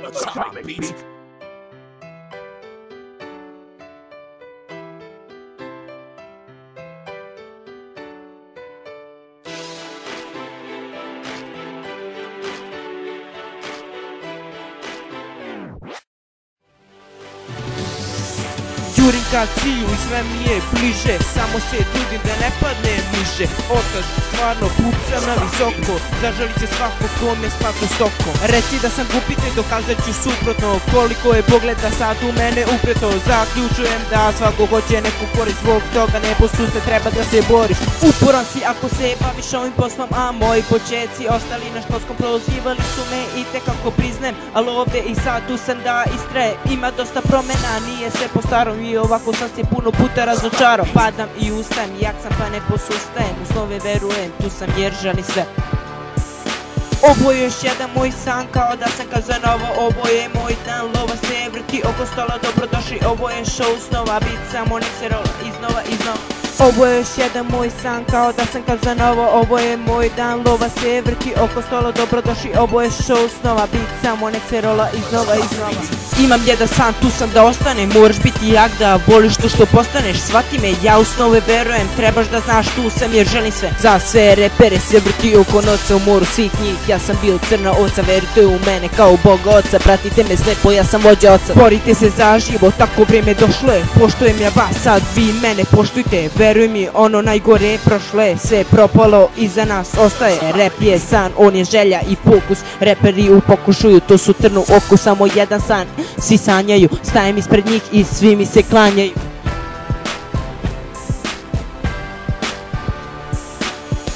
Electronic beats. Jurim ka cilju i sve mi je bliže, samo se trudim da ne padne niže. Otac stvarno puca na visoko, zažalit će svako ko me smatra stokom. Reci da sam gupite, dokazat ću suprotno, koliko je pogleda sad u mene upreto. Zaključujem da svako hoće neku korist, zbog toga ne posuste, treba da se boriš. Uporan si ako se baviš ovim poslom, a moji počeci ostali na školskom prozivali su me i tekako priznajem. Ali ovdje i sad tu sam da istrajem, ima dosta promjena, nije sve po starom. I ovako sam se puno puta razočarao. Padam i ustajem, jak sam pa ne posustajem. U snove verujem, tu sam jer želim sve. Ovo je još jedan moj san, kao da sam Kazanova. Ovo je moj dan, lova se vrti oko stola, dobrodošli. Ovo je show snova, bit samo nek se rola iznova, iznova. Ovo je još jedan moj san, kao da sam Kazanova. Ovo je moj dan, lova se vrti oko stola, dobrodošli. Ovo je show snova, bit samo nek se rola iznova, iznova. Imam jedan san, tu sam da ostanem, moraš biti jak da voliš to što postaneš. Shvati me, ja u snove verujem, trebaš da znaš tu sam jer želim sve. Za sve repere se vrti oko noca u moru svih njih. Ja sam bio crna oca, verujte u mene kao Boga oca. Pratite me slepo, ja sam vođa oca. Borite se za život, tako vrijeme došlo je. Poštujem ja vas, sad vi mene poštujte. Veruj mi, ono najgore je prošlo je. Sve propalo, iza nas ostaje. Rap je san, on je želja i fokus. Reperi u pokušuju, to su trnu oku, samo jedan san. Svi sanjaju, stajem ispred njih i svi mi se klanjaju.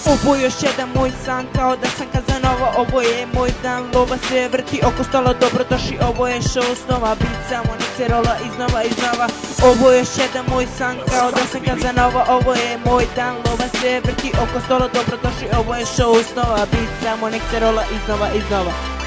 Ovo je još jedan moj san, kao da sam Kazanova. Ovo je moj dan, lova se vrti oko stola, dobrodošli. Ovo je show snova, bit samo nek se rola iznova, iznova. Ovo je još jedan moj san, kao da sam Kazanova. Ovo je moj dan, lova se vrti oko stola, dobrodošli. Ovo je show snova, bit samo nek se rola iznova, iznova.